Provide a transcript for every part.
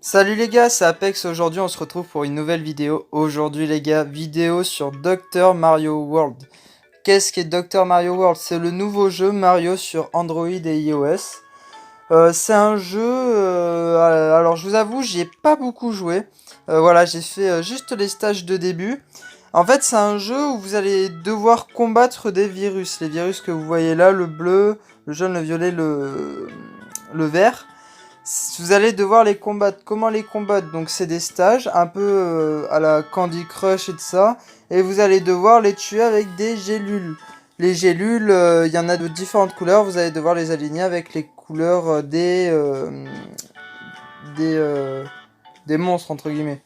Salut les gars, c'est Apex. Aujourd'hui on se retrouve pour une nouvelle vidéo. Aujourd'hui les gars, vidéo sur Dr Mario World. Qu'est-ce qu'est Dr Mario World? C'est le nouveau jeu Mario sur Android et iOS. C'est un jeu, alors je vous avoue, j'y ai pas beaucoup joué. Voilà, j'ai fait juste les stages de début. En fait, c'est un jeu où vous allez devoir combattre des virus. Les virus que vous voyez là, le bleu, le jaune, le violet, le vert. Vous allez devoir les combattre. Comment les combattre? Donc c'est des stages, un peu à la Candy Crush et de ça. Et vous allez devoir les tuer avec des gélules. Les gélules, il y en a de différentes couleurs. Vous allez devoir les aligner avec les couleurs des, euh, des monstres, entre guillemets.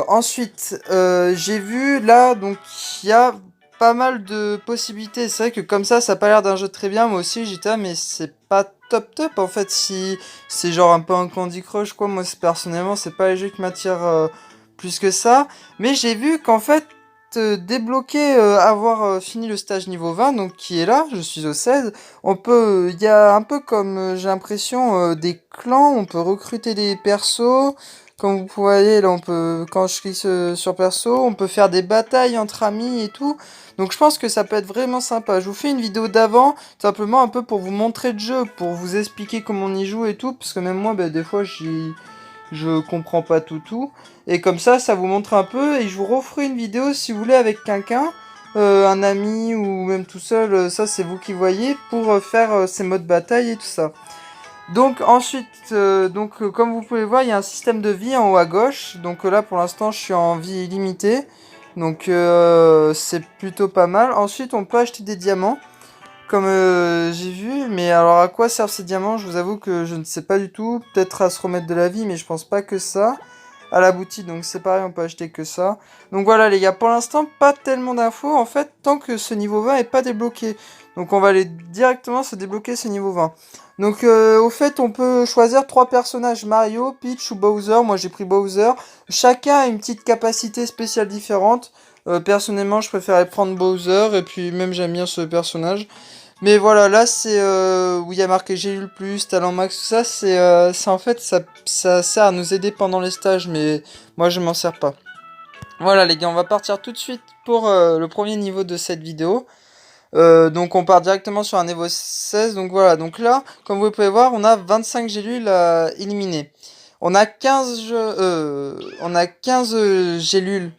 Ensuite, j'ai vu là, donc il y a pas mal de possibilités. C'est vrai que comme ça a pas l'air d'un jeu très bien. Moi aussi, j'étais là, mais c'est pas top top en fait. Si c'est genre un peu un Candy Crush, quoi. Moi, personnellement, c'est pas les jeux qui m'attirent plus que ça. Mais j'ai vu qu'en fait, débloquer, avoir fini le stage niveau 20, donc qui est là, je suis au 16. On peut, il y a un peu comme j'ai l'impression des clans. On peut recruter des persos. Comme vous voyez, là, on peut, quand je clique sur perso, on peut faire des batailles entre amis et tout. Donc je pense que ça peut être vraiment sympa. Je vous fais une vidéo d'avant, simplement un peu pour vous montrer le jeu, pour vous expliquer comment on y joue et tout. Parce que même moi, des fois, je comprends pas tout. Et comme ça vous montre un peu. Et je vous referai une vidéo si vous voulez avec quelqu'un, un ami ou même tout seul. Ça, c'est vous qui voyez, pour faire ces modes bataille et tout ça. Donc ensuite, comme vous pouvez voir, il y a un système de vie en haut à gauche. Donc là pour l'instant je suis en vie illimitée. Donc c'est plutôt pas mal. Ensuite on peut acheter des diamants, comme j'ai vu. Mais alors à quoi servent ces diamants? Je vous avoue que je ne sais pas du tout. Peut-être à se remettre de la vie, mais je pense pas que ça. À la boutique, donc c'est pareil, on peut acheter que ça. Donc voilà les gars, pour l'instant pas tellement d'infos en fait, tant que ce niveau 20 est pas débloqué. Donc on va aller directement se débloquer ce niveau 20. Donc au fait on peut choisir trois personnages, Mario, Peach ou Bowser. Moi j'ai pris Bowser. Chacun a une petite capacité spéciale différente. Personnellement je préférais prendre Bowser, et puis même j'aime bien ce personnage. Mais voilà, là c'est où il y a marqué Gélule Plus, Talent Max, tout ça, c'est en fait, ça sert à nous aider pendant les stages, mais moi je m'en sers pas. Voilà les gars, on va partir tout de suite pour le premier niveau de cette vidéo. Donc on part directement sur un niveau 16, donc voilà, donc là, comme vous pouvez voir, on a 25 gélules à éliminer. On a 15 gélules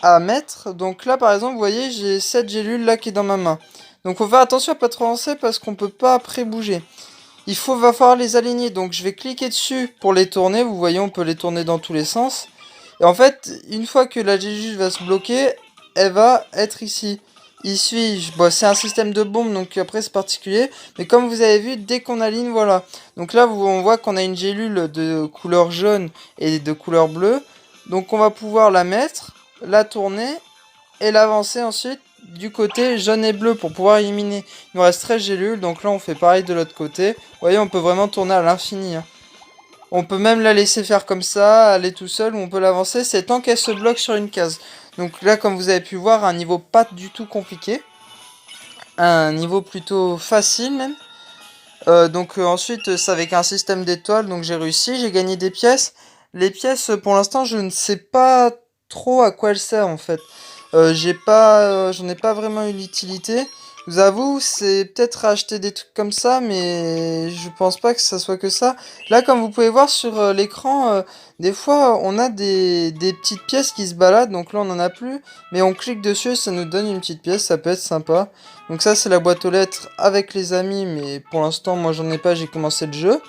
à mettre. Donc là par exemple vous voyez j'ai 7 gélules là qui est dans ma main. Donc faut faire attention à pas trop avancer parce qu'on peut pas après bouger. Va falloir les aligner, donc je vais cliquer dessus pour les tourner. Vous voyez on peut les tourner dans tous les sens. Et en fait une fois que la gélule va se bloquer, elle va être ici. Il suit, bon, c'est un système de bombe donc après c'est particulier. Mais comme vous avez vu, dès qu'on aligne, voilà. Donc là on voit qu'on a une gélule de couleur jaune et de couleur bleue. Donc on va pouvoir la mettre, la tourner et l'avancer ensuite du côté jaune et bleu pour pouvoir éliminer. Il nous reste 13 gélules, donc là on fait pareil de l'autre côté. Vous voyez, on peut vraiment tourner à l'infini. Hein. On peut même la laisser faire comme ça, aller tout seul, ou on peut l'avancer, c'est tant qu'elle se bloque sur une case. Donc là, comme vous avez pu voir, un niveau pas du tout compliqué. Un niveau plutôt facile même. Ensuite, c'est avec un système d'étoiles, donc j'ai réussi, j'ai gagné des pièces. Les pièces, pour l'instant, je ne sais pas trop à quoi elles servent en fait. J'en ai pas vraiment eu l'utilité. Je vous avoue, c'est peut-être acheter des trucs comme ça, mais je pense pas que ça soit que ça. Là, comme vous pouvez voir sur l'écran, des fois on a des petites pièces qui se baladent, donc là on en a plus, mais on clique dessus, ça nous donne une petite pièce, ça peut être sympa. Donc ça c'est la boîte aux lettres avec les amis, mais pour l'instant moi j'en ai pas, j'ai commencé le jeu.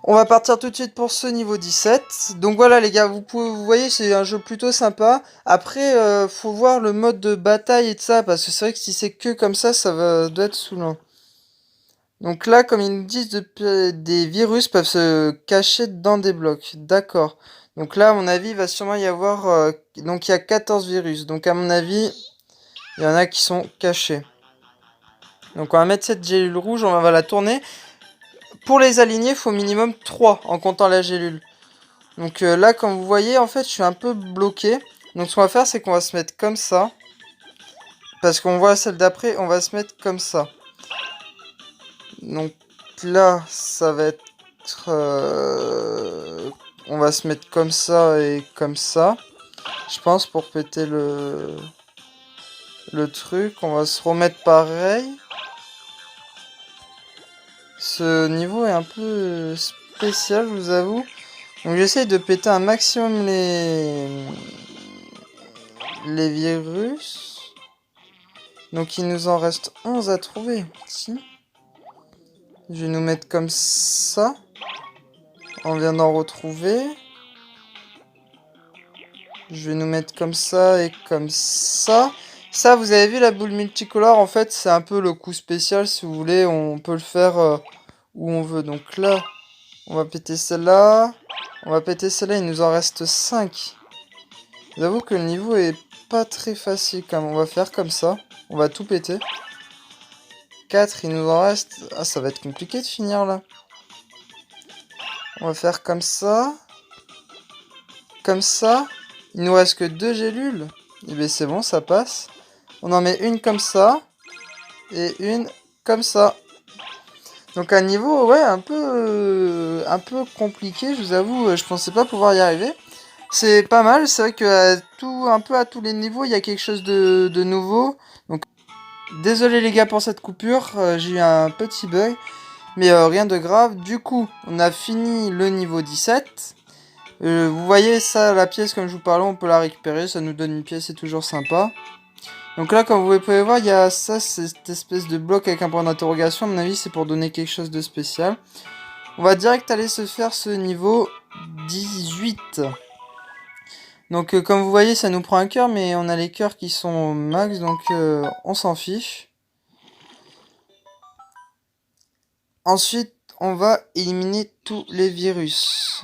On va partir tout de suite pour ce niveau 17. Donc voilà les gars, vous voyez c'est un jeu plutôt sympa. Après faut voir le mode de bataille et de ça, parce que c'est vrai que si c'est que comme ça doit être saoulant. Donc là comme ils nous disent, des virus peuvent se cacher dans des blocs. D'accord. Donc là à mon avis il va sûrement y avoir... donc il y a 14 virus. Donc à mon avis il y en a qui sont cachés. Donc on va mettre cette gélule rouge, on va la tourner. Pour les aligner, il faut au minimum 3 en comptant la gélule. Donc là, comme vous voyez, en fait, je suis un peu bloqué. Donc ce qu'on va faire, c'est qu'on va se mettre comme ça. Parce qu'on voit celle d'après, on va se mettre comme ça. Donc là, ça va être On va se mettre comme ça et comme ça. Je pense pour péter le truc. On va se remettre pareil. Ce niveau est un peu spécial, je vous avoue. Donc j'essaye de péter un maximum les virus. Donc il nous en reste 11 à trouver. Si. Je vais nous mettre comme ça. On vient d'en retrouver. Je vais nous mettre comme ça et comme ça. Ça, vous avez vu la boule multicolore, en fait, c'est un peu le coup spécial, si vous voulez. On peut le faire où on veut. Donc là, on va péter celle-là. On va péter celle-là, il nous en reste 5. J'avoue que le niveau est pas très facile quand même. On va faire comme ça. On va tout péter. 4, il nous en reste... Ah, ça va être compliqué de finir là. On va faire comme ça. Comme ça. Il nous reste que 2 gélules. Et bien c'est bon, ça passe. On en met une comme ça. Et une comme ça. Donc un niveau, ouais, un peu compliqué, je vous avoue. Je pensais pas pouvoir y arriver. C'est pas mal, c'est vrai que un peu à tous les niveaux, il y a quelque chose de nouveau. Donc désolé les gars pour cette coupure, j'ai eu un petit bug. Mais rien de grave. Du coup, on a fini le niveau 17. Vous voyez ça, la pièce, comme je vous parlais, on peut la récupérer. Ça nous donne une pièce, c'est toujours sympa. Donc là, comme vous pouvez voir, il y a ça, cette espèce de bloc avec un point d'interrogation. À mon avis, c'est pour donner quelque chose de spécial. On va direct aller se faire ce niveau 18. Donc comme vous voyez, ça nous prend un cœur, mais on a les cœurs qui sont au max, donc on s'en fiche. Ensuite, on va éliminer tous les virus.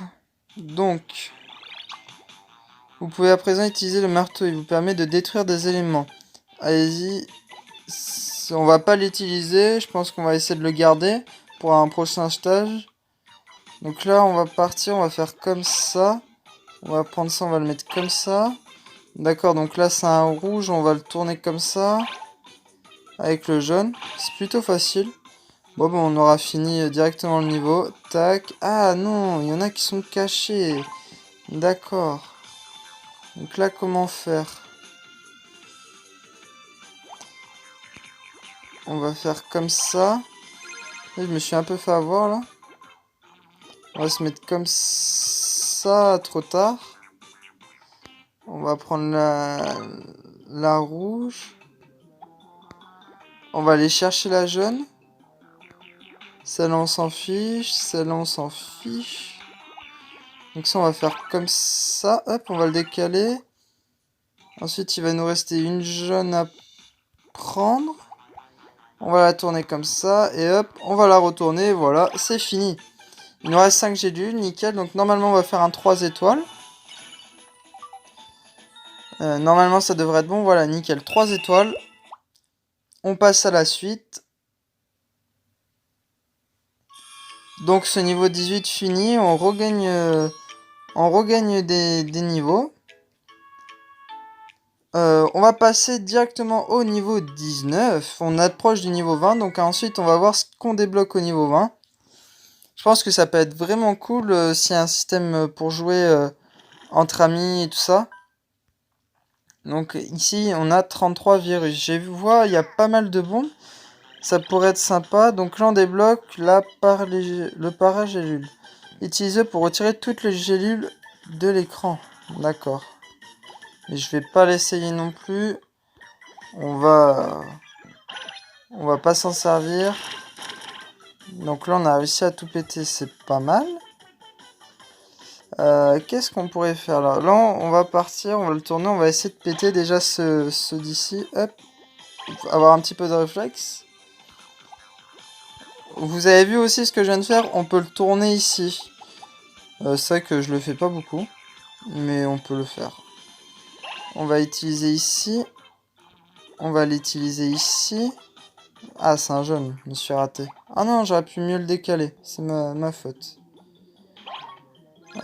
Donc, vous pouvez à présent utiliser le marteau, il vous permet de détruire des éléments. Allez-y, on va pas l'utiliser, je pense qu'on va essayer de le garder pour un prochain stage. Donc là, on va partir, on va faire comme ça. On va prendre ça, on va le mettre comme ça. D'accord, donc là c'est un rouge, on va le tourner comme ça. Avec le jaune, c'est plutôt facile. Bon, on aura fini directement le niveau. Tac. Ah non, il y en a qui sont cachés. D'accord. Donc là, comment faire? On va faire comme ça. Je me suis un peu fait avoir là. On va se mettre comme ça, trop tard. On va prendre la rouge. On va aller chercher la jaune. Celle-là, on s'en fiche. Celle-là, on s'en fiche. Donc ça, on va faire comme ça. Hop, on va le décaler. Ensuite, il va nous rester une jaune à prendre. On va la tourner comme ça. Et hop, on va la retourner. Voilà, c'est fini. Il nous reste 5 gélules, nickel. Donc normalement, on va faire un 3 étoiles. Normalement, ça devrait être bon. Voilà, nickel. 3 étoiles. On passe à la suite. Donc ce niveau 18 fini. On regagne des niveaux. On va passer directement au niveau 19. On approche du niveau 20. Donc ensuite, on va voir ce qu'on débloque au niveau 20. Je pense que ça peut être vraiment cool s'il y a un système pour jouer entre amis et tout ça. Donc ici, on a 33 virus. J'ai vu, il y a pas mal de bombes. Ça pourrait être sympa. Donc là, on débloque le paragélule. Utilisé pour retirer toutes les gélules de l'écran. D'accord. Mais je vais pas l'essayer non plus. On va pas s'en servir. Donc là, on a réussi à tout péter. C'est pas mal. Qu'est-ce qu'on pourrait faire là? Là, on va partir. On va le tourner. On va essayer de péter déjà ce d'ici. Hop. Avoir un petit peu de réflexe. Vous avez vu aussi ce que je viens de faire? On peut le tourner ici. C'est vrai que je le fais pas beaucoup. Mais on peut le faire. On va utiliser ici. On va l'utiliser ici. Ah, c'est un jaune. Je me suis raté. Ah non, j'aurais pu mieux le décaler. C'est ma faute. Ouais.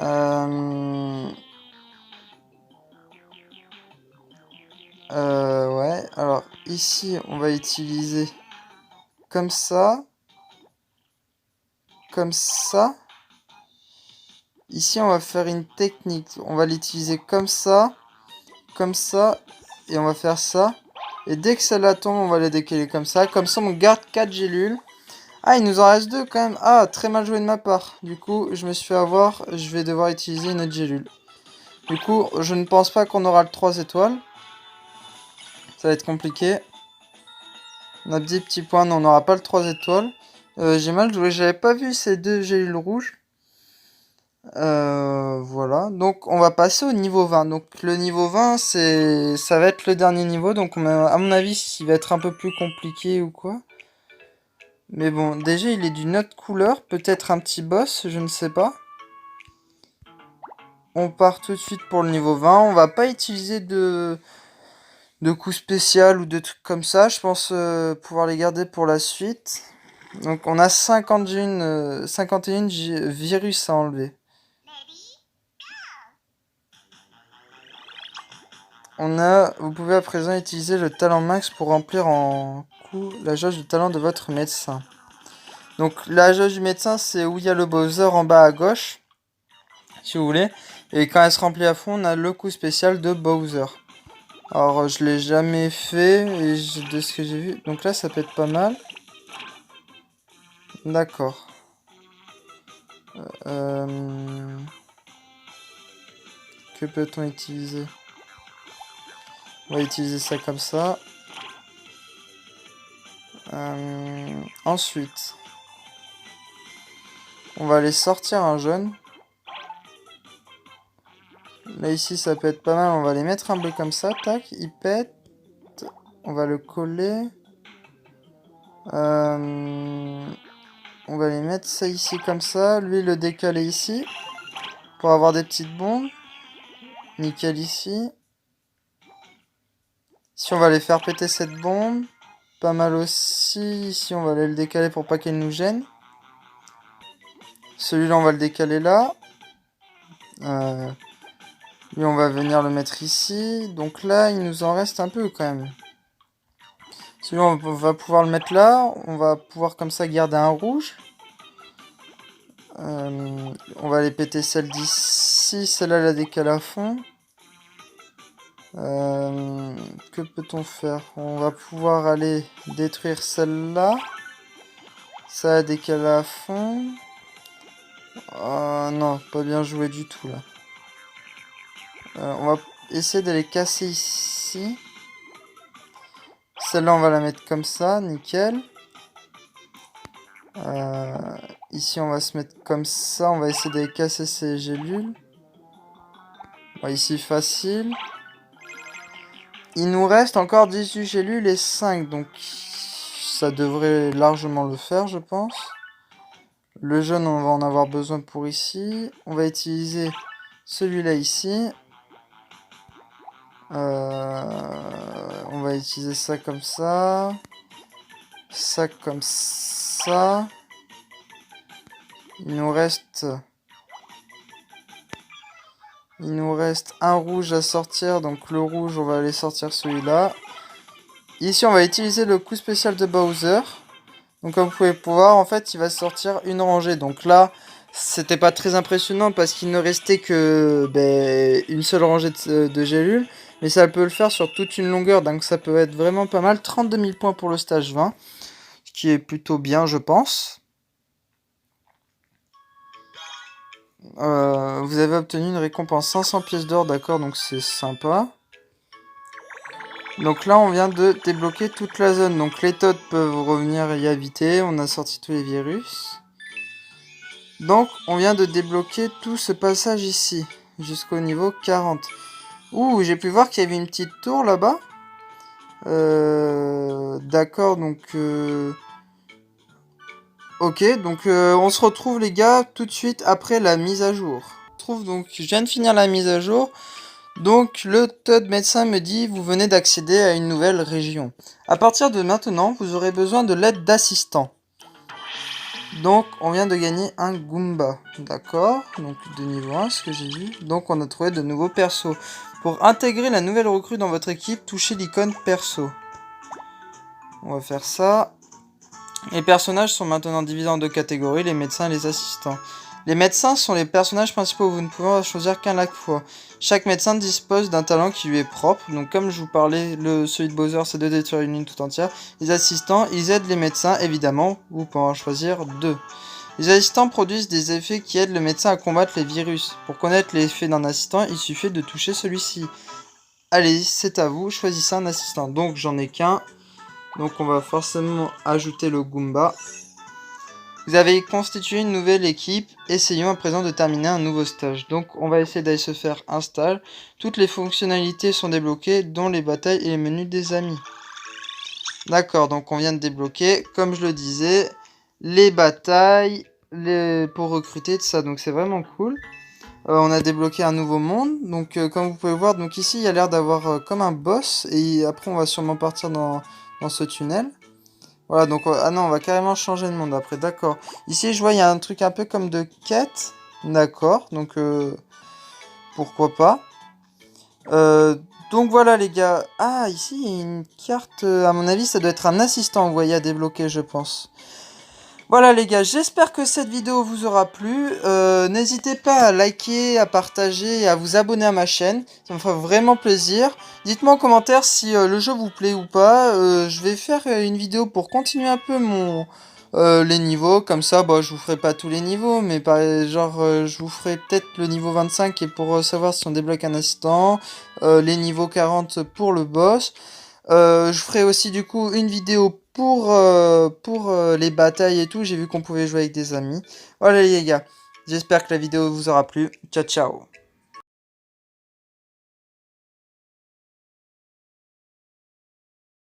Alors, ici, on va utiliser comme ça. Comme ça. Ici, on va faire une technique. On va l'utiliser comme ça, et on va faire ça. Et dès que celle-là tombe, on va la décaler comme ça. Comme ça, on garde 4 gélules. Ah, il nous en reste 2 quand même. Ah, très mal joué de ma part. Du coup, je me suis fait avoir. Je vais devoir utiliser une autre gélule. Du coup, je ne pense pas qu'on aura le 3 étoiles. Ça va être compliqué. On a 10 petits points, non, on n'aura pas le 3 étoiles. J'ai mal joué, j'avais pas vu ces 2 gélules rouges. Voilà, donc on va passer au niveau 20. Donc le niveau 20, ça va être le dernier niveau. Donc à mon avis, il va être un peu plus compliqué ou quoi. Mais bon, déjà il est d'une autre couleur. Peut-être un petit boss, je ne sais pas. On part tout de suite pour le niveau 20. On va pas utiliser de coups spécial ou de trucs comme ça. Je pense pouvoir les garder pour la suite. Donc on a 51 virus à enlever. Vous pouvez à présent utiliser le talent max pour remplir en coup la jauge de talent de votre médecin. Donc la jauge du médecin, c'est où il y a le Bowser en bas à gauche, si vous voulez. Et quand elle se remplit à fond, on a le coup spécial de Bowser. Alors je l'ai jamais fait, et de ce que j'ai vu, donc là ça peut être pas mal. D'accord. Que peut-on utiliser? On va utiliser ça comme ça. Ensuite, on va aller sortir un jaune. Là ici ça peut être pas mal, on va les mettre un bleu comme ça, tac, il pète. On va le coller. On va les mettre ça ici comme ça, lui le décaler ici. Pour avoir des petites bombes. Nickel ici. Ici on va les faire péter cette bombe. Pas mal aussi, ici on va aller le décaler pour pas qu'elle nous gêne. Celui-là on va le décaler là. Lui on va venir le mettre ici. Donc là il nous en reste un peu quand même. Celui-là on va pouvoir le mettre là. On va pouvoir comme ça garder un rouge. On va aller péter celle d'ici. Celle-là la décale à fond. Que peut-on faire? On va pouvoir aller détruire celle-là. Ça la décale à fond. Non, pas bien joué du tout là. On va essayer de les casser ici. Celle-là, on va la mettre comme ça, nickel. Ici, on va se mettre comme ça. On va essayer de les casser ces gélules. Bon, ici, facile. Il nous reste encore 18 gélules et 5. Donc, ça devrait largement le faire, je pense. Le jaune, on va en avoir besoin pour ici. On va utiliser celui-là ici. On va utiliser ça comme ça. Ça comme ça. Il nous reste un rouge à sortir. Donc le rouge, on va aller sortir celui-là. Ici, on va utiliser le coup spécial de Bowser. Donc comme vous pouvez voir, en fait, il va sortir une rangée. Donc là, c'était pas très impressionnant parce qu'il ne restait que une seule rangée de gélules. Mais ça peut le faire sur toute une longueur. Donc ça peut être vraiment pas mal. 32 000 points pour le stage 20. Ce qui est plutôt bien, je pense. Vous avez obtenu une récompense 500 pièces d'or, d'accord, donc c'est sympa. Donc là, on vient de débloquer toute la zone. Donc les Toads peuvent revenir y habiter. On a sorti tous les virus. Donc, on vient de débloquer tout ce passage ici, jusqu'au niveau 40. Ouh, j'ai pu voir qu'il y avait une petite tour là-bas. D'accord, donc... Ok, donc on se retrouve les gars tout de suite après la mise à jour. Je viens de finir la mise à jour. Donc le Toad médecin me dit vous venez d'accéder à une nouvelle région. À partir de maintenant, vous aurez besoin de l'aide d'assistants. Donc on vient de gagner un Goomba. D'accord, donc de niveau 1, ce que j'ai vu. Donc on a trouvé de nouveaux persos. Pour intégrer la nouvelle recrue dans votre équipe, touchez l'icône perso. On va faire ça. Les personnages sont maintenant divisés en deux catégories, les médecins et les assistants. Les médecins sont les personnages principaux, vous ne pouvez en choisir qu'un à la fois. Chaque médecin dispose d'un talent qui lui est propre, donc comme je vous parlais, celui de Bowser c'est de détruire une ligne tout entière. Les assistants, ils aident les médecins, évidemment, vous pouvez en choisir 2. Les assistants produisent des effets qui aident le médecin à combattre les virus. Pour connaître l'effet d'un assistant, il suffit de toucher celui-ci. Allez, c'est à vous, choisissez un assistant. Donc j'en ai qu'un, donc on va forcément ajouter le Goomba. Vous avez constitué une nouvelle équipe, essayons à présent de terminer un nouveau stage. Donc on va essayer d'aller se faire un stage. Toutes les fonctionnalités sont débloquées, dont les batailles et les menus des amis. D'accord, donc on vient de débloquer, comme je le disais, les batailles pour recruter, tout ça, donc c'est vraiment cool. On a débloqué un nouveau monde, donc comme vous pouvez voir, donc ici il y a l'air d'avoir comme un boss, et après on va sûrement partir dans ce tunnel. Voilà, donc, ah non, on va carrément changer de monde après, d'accord. Ici, je vois, il y a un truc un peu comme de quête. D'accord, donc, pourquoi pas. Donc voilà, les gars. Ah, ici, il y a une carte, à mon avis, ça doit être un assistant, vous voyez, à débloquer, je pense. Voilà les gars, j'espère que cette vidéo vous aura plu. N'hésitez pas à liker, à partager et à vous abonner à ma chaîne. Ça me fera vraiment plaisir. Dites-moi en commentaire si le jeu vous plaît ou pas. Je vais faire une vidéo pour continuer un peu les niveaux. Comme ça, bah, je vous ferai pas tous les niveaux. Mais je vous ferai peut-être le niveau 25 et pour savoir si on débloque un assistant. Les niveaux 40 pour le boss. Je ferai aussi du coup une vidéo pour les batailles et tout. J'ai vu qu'on pouvait jouer avec des amis. Voilà les gars, j'espère que la vidéo vous aura plu. Ciao ciao.